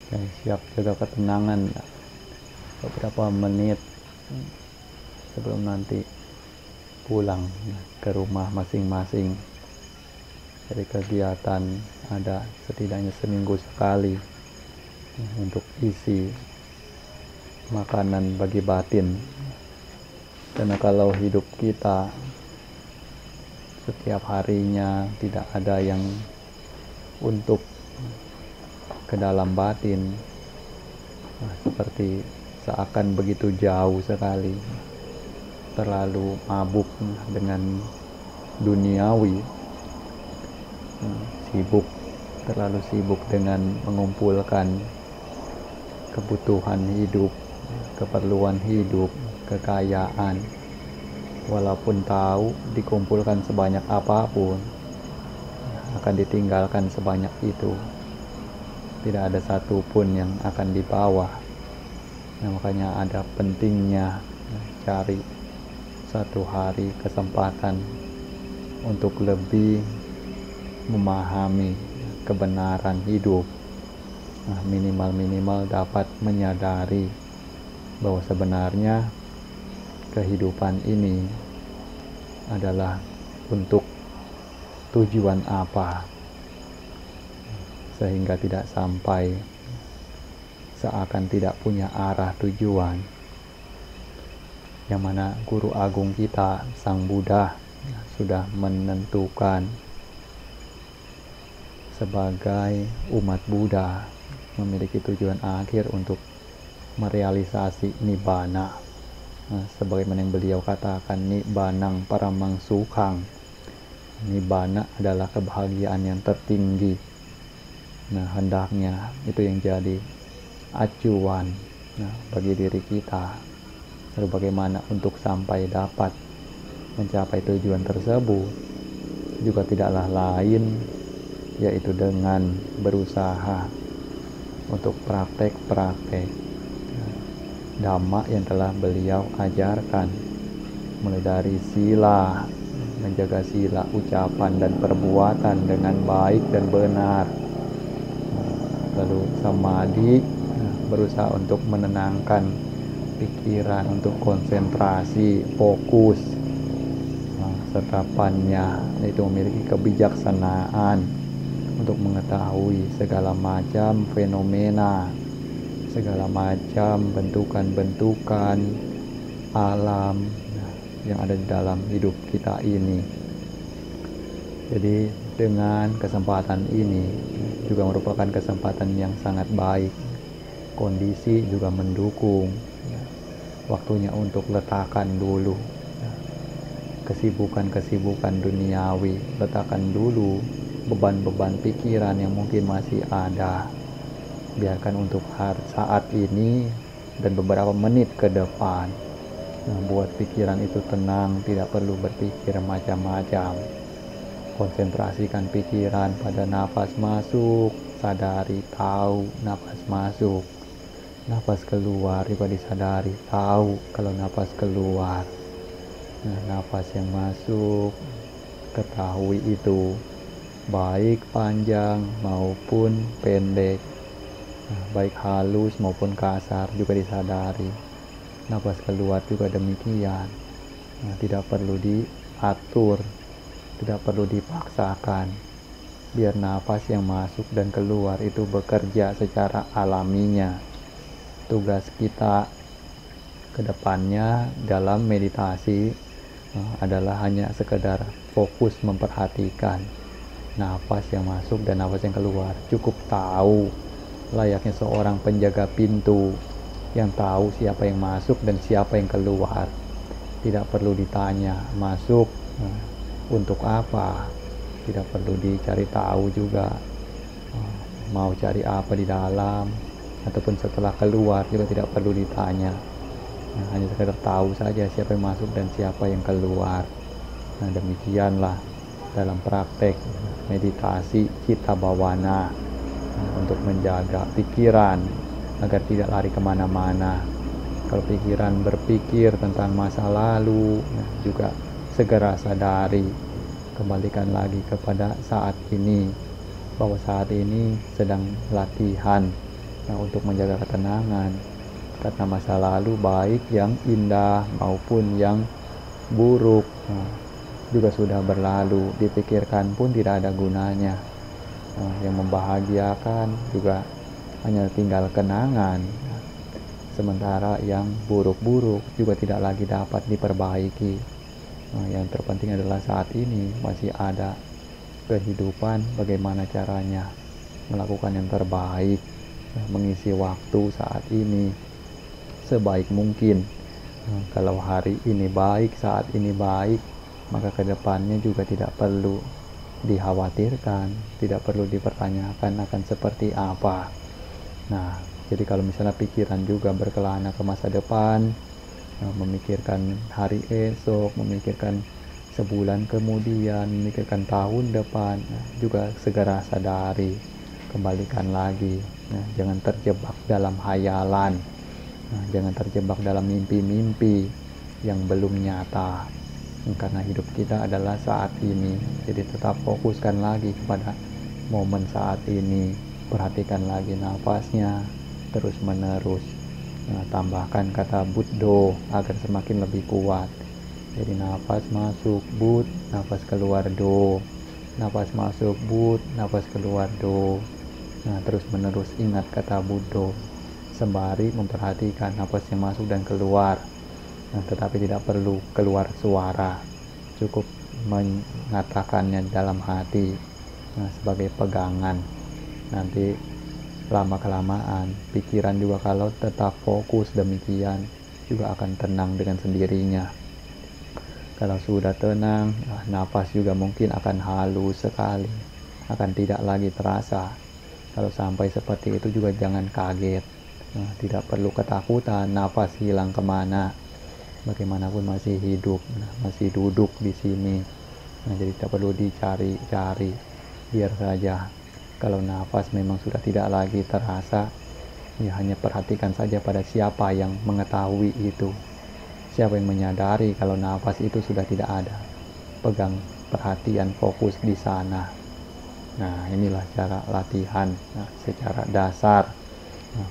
siap jaga ketenangan beberapa menit sebelum nanti pulang ke rumah masing-masing dari kegiatan. Ada setidaknya seminggu sekali untuk isi makanan bagi batin, karena kalau hidup kita setiap harinya tidak ada yang untuk ke dalam batin, seperti seakan begitu jauh sekali, terlalu mabuk dengan duniawi, terlalu sibuk dengan mengumpulkan kebutuhan hidup, keperluan hidup, kekayaan. Walaupun tahu dikumpulkan sebanyak apapun akan ditinggalkan sebanyak itu, tidak ada satupun yang akan dibawa. Makanya ada pentingnya cari satu hari kesempatan untuk lebih memahami kebenaran hidup. Minimal dapat menyadari bahwa sebenarnya kehidupan ini adalah untuk tujuan apa, sehingga tidak sampai seakan tidak punya arah tujuan. Yang mana guru agung kita, Sang Buddha, sudah menentukan sebagai umat Buddha memiliki tujuan akhir untuk merealisasi nibbana. Sebagaimana yang beliau katakan, nibbanang paramang sukhang. Nibbana adalah kebahagiaan yang tertinggi. Hendaknya itu yang jadi acuan bagi diri kita. Lalu bagaimana untuk sampai dapat mencapai tujuan tersebut, juga tidaklah lain yaitu dengan berusaha untuk praktek-praktek Dhamma yang telah beliau ajarkan, mulai dari sila, menjaga sila ucapan dan perbuatan dengan baik dan benar, lalu samadhi, berusaha untuk menenangkan pikiran, untuk konsentrasi, fokus, serta pannya, yaitu memiliki kebijaksanaan untuk mengetahui segala macam fenomena, segala macam bentukan-bentukan alam yang ada di dalam hidup kita ini. Jadi dengan kesempatan ini juga merupakan kesempatan yang sangat baik. Kondisi juga mendukung. Waktunya untuk letakkan dulu kesibukan-kesibukan duniawi, letakkan dulu beban-beban pikiran yang mungkin masih ada. Biarkan untuk saat ini dan beberapa menit ke depan, buat pikiran itu tenang, tidak perlu berpikir macam-macam. Konsentrasikan pikiran pada nafas masuk, sadari, tahu nafas masuk. Nafas keluar juga disadari, tahu kalau nafas keluar. Nafas yang masuk, ketahui itu, baik panjang maupun pendek, baik halus maupun kasar juga disadari. Nafas keluar juga demikian. Tidak perlu diatur, tidak perlu dipaksakan. Biar nafas yang masuk dan keluar itu bekerja secara alaminya. Tugas kita ke depannya dalam meditasi adalah hanya sekedar fokus memperhatikan nafas yang masuk dan nafas yang keluar. Cukup tahu, layaknya seorang penjaga pintu yang tahu siapa yang masuk dan siapa yang keluar. Tidak perlu ditanya masuk untuk apa, tidak perlu dicari tahu juga mau cari apa di dalam, ataupun setelah keluar juga tidak perlu ditanya. Hanya sekedar tahu saja siapa yang masuk dan siapa yang keluar. Demikianlah dalam praktek meditasi Citta Bhavana, untuk menjaga pikiran agar tidak lari kemana-mana. Kalau pikiran berpikir tentang masa lalu, juga segera sadari, kembalikan lagi kepada saat ini, bahwa saat ini sedang latihan Nah, untuk menjaga ketenangan, karena masa lalu baik yang indah maupun yang buruk juga sudah berlalu, dipikirkan pun tidak ada gunanya. Yang membahagiakan juga hanya tinggal kenangan, sementara yang buruk-buruk juga tidak lagi dapat diperbaiki. Yang terpenting adalah saat ini masih ada kehidupan, bagaimana caranya melakukan yang terbaik, mengisi waktu saat ini sebaik mungkin. Kalau hari ini baik, saat ini baik, maka kedepannya juga tidak perlu dikhawatirkan, tidak perlu dipertanyakan akan seperti apa. Nah, jadi kalau misalnya pikiran juga berkelana ke masa depan, memikirkan hari esok, memikirkan sebulan kemudian, memikirkan tahun depan, juga segera sadari, kembalikan lagi. Jangan terjebak dalam hayalan, jangan terjebak dalam mimpi-mimpi yang belum nyata, karena hidup kita adalah saat ini. Jadi tetap fokuskan lagi kepada momen saat ini, perhatikan lagi nafasnya terus menerus. Tambahkan kata Buddho agar semakin lebih kuat. Jadi nafas masuk bud, nafas keluar do, nafas masuk bud, nafas keluar do. Terus menerus ingat kata Buddho sembari memperhatikan nafas yang masuk dan keluar. Tetapi tidak perlu keluar suara, cukup mengatakannya dalam hati sebagai pegangan. Nanti lama-kelamaan pikiran juga kalau tetap fokus demikian juga akan tenang dengan sendirinya. Kalau sudah tenang, nafas juga mungkin akan halus sekali, akan tidak lagi terasa. Kalau sampai seperti itu juga jangan kaget, tidak perlu ketakutan nafas hilang kemana, bagaimanapun masih hidup, masih duduk di sini. Jadi tidak perlu dicari-cari, biar saja. Kalau nafas memang sudah tidak lagi terasa, ya hanya perhatikan saja pada siapa yang mengetahui itu, siapa yang menyadari kalau nafas itu sudah tidak ada. Pegang perhatian, fokus di sana. Nah, inilah cara latihan secara dasar,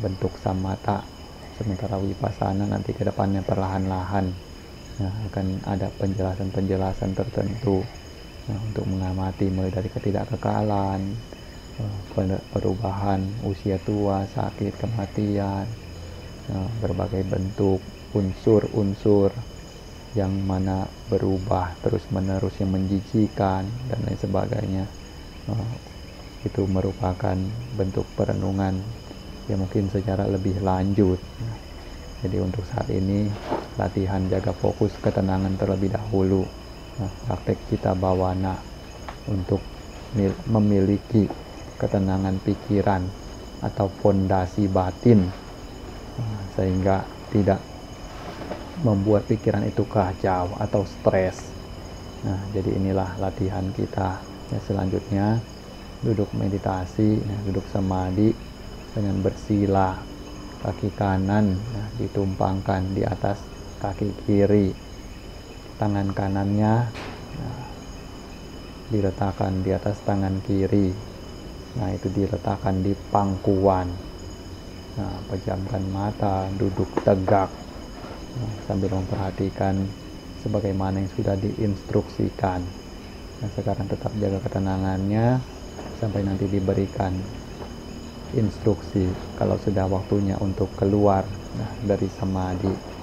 bentuk samatha. Sementara vipassana nanti ke depannya perlahan-lahan akan ada penjelasan-penjelasan tertentu untuk mengamati mulai dari ketidakkekalan, perubahan usia tua, sakit, kematian, berbagai bentuk unsur-unsur yang mana berubah terus-menerus, yang menjijikan dan lain sebagainya. Itu merupakan bentuk perenungan yang mungkin secara lebih lanjut. Jadi untuk saat ini latihan jaga fokus ketenangan terlebih dahulu. Praktek cita bawana untuk memiliki ketenangan pikiran atau fondasi batin, sehingga tidak membuat pikiran itu kacau atau stres. Jadi inilah latihan kita. Selanjutnya duduk meditasi, duduk samadhi dengan bersila, kaki kanan ditumpangkan di atas kaki kiri, tangan kanannya diletakkan di atas tangan kiri. Itu diletakkan di pangkuan. Pejamkan mata, duduk tegak sambil memperhatikan sebagaimana yang sudah diinstruksikan. Sekarang tetap jaga ketenangannya sampai nanti diberikan instruksi kalau sudah waktunya untuk keluar dari samadhi.